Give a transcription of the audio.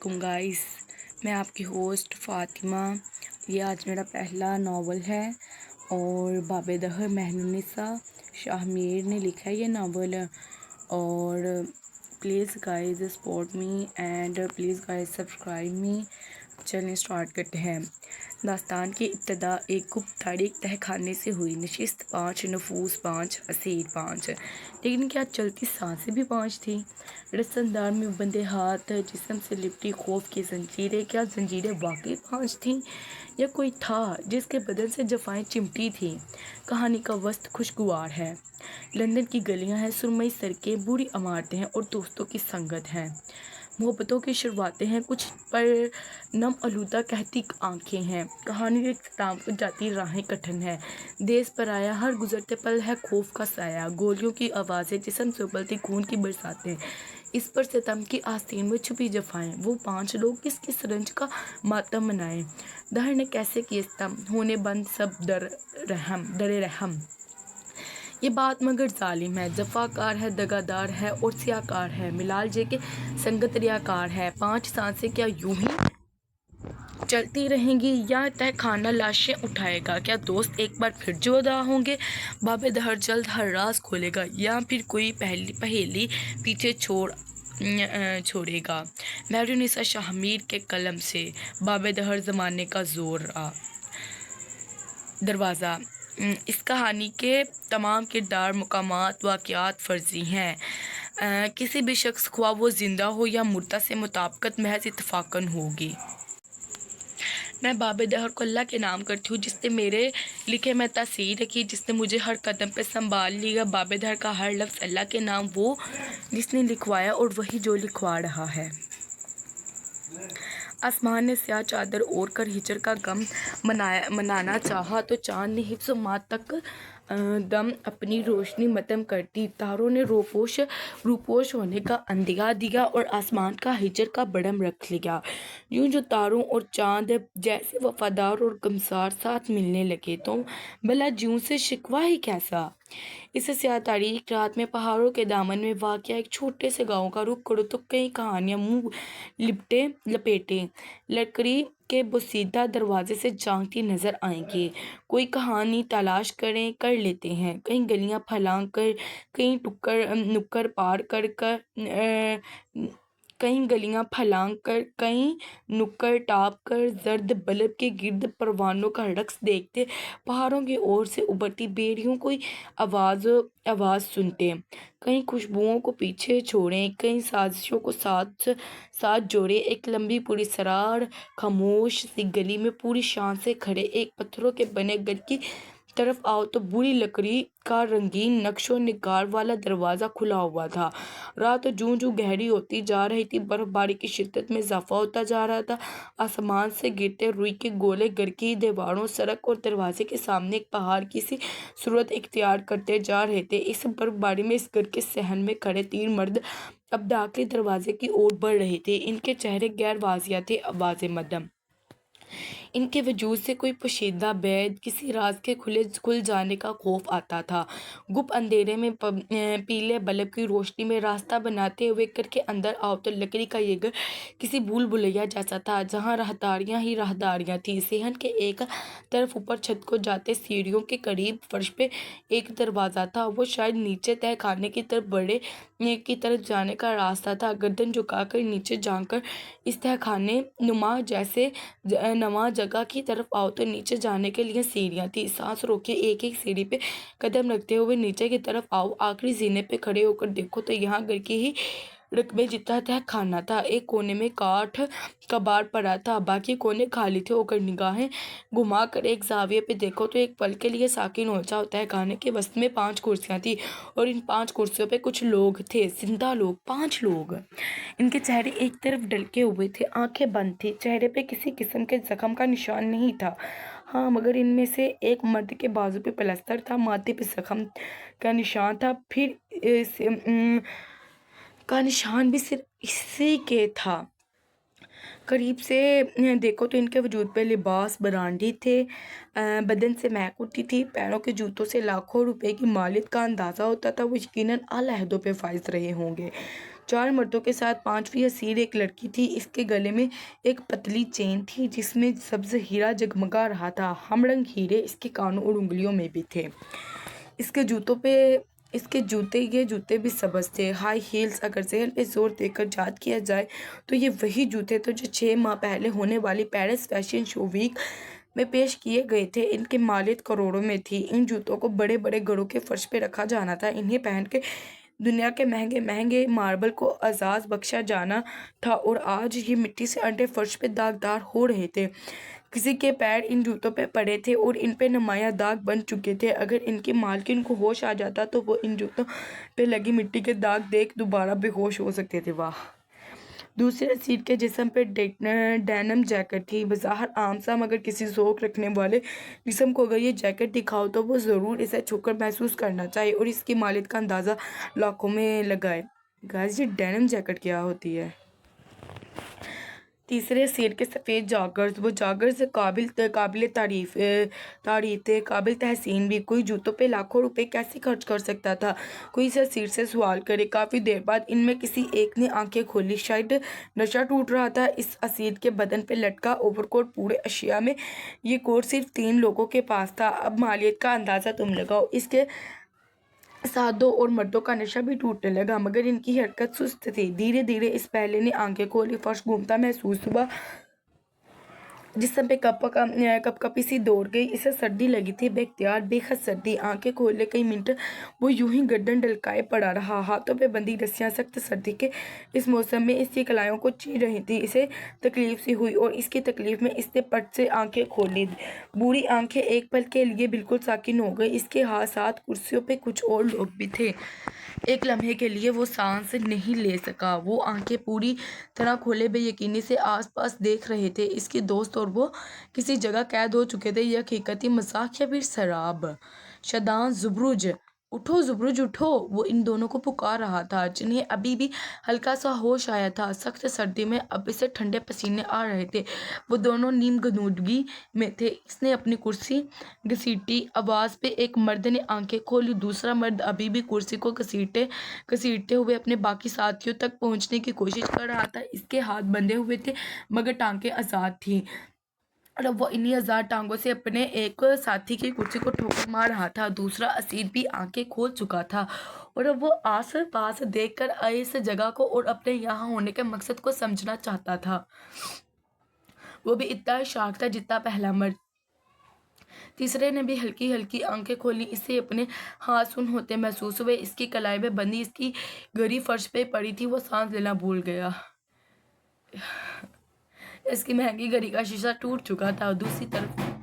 Guys, मैं आपकी host Fatima. ये आज मेरा पहला नावल है और बाबेदहर महनुनिसा शाहमीर ने लिखा है ये नावल। और please guys support me and please guys subscribe मी। चलिए स्टार्ट करते हैं। दास्तान की इब्तदा एक गुप्त तारीख तहखाने से हुई। नशिस्त 5, नफूस 5, असीर 5, लेकिन क्या चलती सांसें भी 5 थी? रसनदार में बंदे हाथ, जिस्म से लिपटी खौफ की जंजीरें, क्या जंजीरें वाकई 5 थीं या कोई था जिसके बदन से जफाएं चिमटी थीं? कहानी का वस्त खुशगवार है। लंदन की गलियां हैं, सुरमई सड़कें, बूढ़ी इमारतें हैं और दोस्तों की संगत है। मोहब्बतों की शुरुआतें हैं, कुछ पर नम आलूदा कहती आंखें हैं। कहानी एक किताब को जाती राहें कठिन है। देश पर आया हर गुजरते पल है खौफ का साया। गोलियों की आवाज़ें, जिस्म से उबलती खून की बरसातें, इस पर सितम की आस्तीन में छुपी जफाएं। वो 5 लोग किस किस रंज का मातम मनाएं। दहर ने कैसे किए सितम, होने बंद सब डरे रहम। ये बात मगर जालिम है, जफाकार है, दगादार है और सियाकार है। मिलाल जे के संगत रियाकार है। 5 सांसें क्या यूं ही चलती रहेंगी या तय खाना लाशें उठाएगा? क्या दोस्त एक बार फिर जुदा होंगे? बाबेदहर जल्द हर राज खोलेगा या फिर कोई पहेली पीछे छोड़ेगा? महरुनिसा शाहमीर के कलम से। बाबेदहर ज़माने का जोर दरवाज़ा। इस कहानी के तमाम किरदार, मकामात, वाक़यात फ़र्ज़ी हैं। किसी भी शख्स, ख्वाह वो ज़िंदा हो या मुर्दा, से मुताबिकत महज इत्तफ़ाक़न होगी। मैं बाबेदहर को अल्लाह के नाम करती हूँ जिसने मेरे लिखे में तासीर रखी, जिसने मुझे हर कदम पे संभाल लिया। बाबेदहर का हर लफ्ज़ अल्लाह के नाम, वो जिसने लिखवाया और वही जो लिखवा रहा है। आसमान ने स्याह चादर ओढ़ कर हिजर का गम मनाना चाहा तो चांद ने हिफ्ज़ मात तक दम अपनी रोशनी मतम कर दी। तारों ने रूपोश होने का अंदिया दिया और आसमान का हिजर का बड़म रख लिया। यूं जो तारों और चांद जैसे वफादार और गमसार साथ मिलने लगे तो भला ज्यों से शिकवा ही कैसा। इस स्याह तारीख रात में पहाड़ों के दामन में वाक़या एक छोटे से गांव का रुख करो तो कई कहानियां मुंह लपेटे लकड़ी के बोसीदा दरवाजे से झांकती नजर आएंगी। कोई कहानी तलाश कर लेते हैं, कई गलियां फलांग कर, कई नुक्कड़ पार कई गलियां फलांग कर, कई नुक्कड़ टाप कर, जर्द बल्ब के गिर्द परवानों का रक्स देखते, पहाड़ों की ओर से उभरती बेड़ियों कोई आवाज़ सुनते, कई खुशबुओं को पीछे छोड़े, कई साजिशों को साथ जोड़े। एक लंबी पूरी सरार खामोश सी गली में पूरी शान से खड़े एक पत्थरों के बने घर की तरफ आओ तो बुरी लकड़ी का रंगीन नक्शो निगार वाला दरवाज़ा खुला हुआ था। रात जूं जूं गहरी होती जा रही थी, बर्फबारी की शिद्दत में इजाफा होता जा रहा था। आसमान से गिरते रुई के गोले घर की दीवारों, सड़क और दरवाजे के सामने एक पहाड़ की सी सूरत इख्तियार करते जा रहे थे। इस बर्फबारी में इस घर के सहन में खड़े 3 मर्द अब दाखिली दरवाजे की ओर बढ़ रहे थे। इनके चेहरे गैर वाजिया थे, आवाज़ें मध्यम। इनके वजूद से कोई पोशीदा बैद, किसी राज के खुल जाने का खौफ आता था। गुप्त अंधेरे में पीले बल्ब की रोशनी में रास्ता बनाते हुए घर के अंदर आओ तो लकड़ी का ये घर किसी भूल भुलैया जैसा था, जहाँ राहदारियाँ ही राहदारियाँ थी। सेहन के एक तरफ ऊपर छत को जाते सीढ़ियों के करीब फर्श पे एक दरवाज़ा था। वो शायद नीचे तय खाने की तरफ जाने का रास्ता था। गर्दन झुकाकर नीचे झांककर इस तहखाने नुमा जगह की तरफ आओ तो नीचे जाने के लिए सीढ़ियां थी। सांस रोके एक एक सीढ़ी पे कदम रखते हुए नीचे की तरफ आओ। आखिरी जीने पे खड़े होकर देखो तो यहाँ घर की ही रकबे जितना तहखाना था। एक कोने में काठ कबाड़ पड़ा था, बाकी कोने खाली थे। होकर निगाहें घुमा कर एक जाविये पे देखो तो एक पल के लिए साकिन हो जाओ। तहखाने के वस्त में 5 कुर्सियां थी और इन 5 कुर्सियों पे कुछ लोग थे, जिंदा लोग, 5 लोग। इनके चेहरे एक तरफ ढलके हुए थे, आंखें बंद थी, चेहरे पे किसी किस्म के जख्म का निशान नहीं था। हाँ, मगर इनमें से एक मर्द के बाजू पे प्लास्टर था, माथे पे जख्म का निशान था, फिर का निशान भी सिर्फ इसी के था। करीब से देखो तो इनके वजूद पे लिबास बरांडी थे, बदन से महक उठती थी, पैरों के जूतों से लाखों रुपए की मालियत का अंदाज़ा होता था। वो यकीनन आला अहदों पे फाइज रहे होंगे। 4 مردوں کے ساتھ 5ویں اسیر ایک لڑکی تھی۔ اس کے گلے میں ایک پتلی چین تھی جس میں سبز ہیرا جگمگا رہا تھا۔ ہم رنگ ہیرے اس کے کانوں اور انگلیوں میں بھی تھے۔ اس کے جوتے بھی سبز تھے۔ High heels. اگر ذہن پہ زور دے کر یاد کیا جائے تو یہ وہی جوتے تھے جو 6 ماہ پہلے ہونے والی پیرس فیشن شو ویک میں پیش کیے گئے تھے۔ ان کی مالیت کروڑوں میں تھی۔ ان جوتوں کو بڑے بڑے گھروں کے فرش پہ رکھا جانا تھا۔ انہیں پہن کے دنیا کے مہنگے مہنگے ماربل کو اعزاز بخشا جانا تھا، اور آج یہ مٹی سے انٹے فرش پہ داغدار ہو رہے تھے۔ کسی کے پیر ان جوتوں پہ پڑے تھے اور ان پہ نمایاں داغ بن چکے تھے۔ اگر ان کی مالکن کو ہوش آ جاتا تو وہ ان جوتوں پہ لگی مٹی کے داغ دیکھ دوبارہ بے ہوش ہو سکتے تھے۔ واہ! دوسرے اسیر کے جسم پہ ڈینم جیکٹ تھی، بظاہر عام سا، مگر کسی ذوق رکھنے والے جسم کو اگر یہ جیکٹ دکھاؤ تو وہ ضرور اسے چھو کر محسوس کرنا چاہے اور اس کی مالیت کا اندازہ لاکھوں میں لگائے۔ گائز، یہ ڈینم جیکٹ کیا ہوتی ہے؟ تیسرے اسیر کے سفید جاگرز۔ وہ جاگرز قابل تعریف تھے، قابل تحسین بھی۔ کوئی جوتوں پہ لاکھوں روپے کیسے خرچ کر سکتا تھا؟ کوئی اس اسیر سے سوال کرے۔ کافی دیر بعد ان میں کسی ایک نے آنکھیں کھولی۔ شاید نشہ ٹوٹ رہا تھا۔ اس اسیر کے بدن پہ لٹکا اوور کوٹ پورے ایشیا میں یہ کوٹ صرف 3 لوگوں کے پاس تھا۔ اب مالیت کا اندازہ تم لگاؤ۔ اس کے ساتھ 2 اور مردوں کا نشہ بھی ٹوٹنے لگا، مگر ان کی حرکت سست تھی۔ دھیرے دھیرے اس پہلے نے آنکھیں کھولی۔ فرش گھومتا محسوس ہوا، جسم پہ کپ کپی سی دوڑ گئی۔ اسے سردی لگی تھی، بے اختیار، بے حد سردی۔ آنکھیں کھولے کئی منٹ وہ یوں ہی گردن ڈھلکائے پڑا رہا۔ ہاتھوں پہ بندھی رسیاں سخت سردی کے اس موسم میں اس کی کلائیوں کو چیر رہی تھیں۔ اسے تکلیف سی ہوئی اور اس کی تکلیف میں اس نے پٹ سے آنکھیں کھولی۔ بوڑھی آنکھیں ایک پل کے لیے بالکل ساکن ہو گئیں۔ اس کے ساتھ کرسیوں پہ کچھ اور لوگ بھی تھے۔ ایک لمحے کے لیے وہ سانس نہیں لے سکا۔ وہ آنکھیں پوری طرح کھولے بے یقینی سے آس پاس دیکھ رہے تھے۔ اس کے دوست اور وہ کسی جگہ قید ہو چکے تھے۔ یہ حقیقتی مذاق یا پھر سراب؟ شدان، زبرج! اٹھو زبرج، اٹھو! وہ ان دونوں کو پکار رہا تھا، جنہیں ابھی بھی ہلکا سا ہوش آیا تھا۔ سخت سردی میں اب اسے ٹھنڈے پسینے آ رہے تھے۔ وہ دونوں نیم غنودگی میں تھے۔ اس نے اپنی کرسی گھسیٹی۔ آواز پہ ایک مرد نے آنکھیں کھولی۔ دوسرا مرد ابھی بھی کرسی کو گھسیٹتے ہوئے اپنے باقی ساتھیوں تک پہنچنے کی کوشش کر رہا تھا۔ اس کے ہاتھ بندھے ہوئے تھے مگر ٹانگیں آزاد تھیں، اور اب وہ انہی آزاد ٹانگوں سے اپنے ایک ساتھی کی کرسی کو ٹھوکر مار رہا تھا۔ دوسرا اسیر بھی آنکھیں کھول چکا تھا، اور اب وہ آس پاس دیکھ کر اس جگہ کو اور اپنے یہاں ہونے کے مقصد کو سمجھنا چاہتا تھا۔ وہ بھی اتنا شاک تھا جتنا پہلا مرد۔ تیسرے نے بھی ہلکی ہلکی آنکھیں کھولی۔ اسے اپنے ہاتھ سن ہوتے محسوس ہوئے۔ اس کی کلائی میں بندھی اس کی گھڑی فرش پہ پڑی تھی۔ وہ سانس لینا بھول گیا۔ اس کی مہنگی گھڑی کا شیشہ ٹوٹ چکا تھا۔ دوسری طرف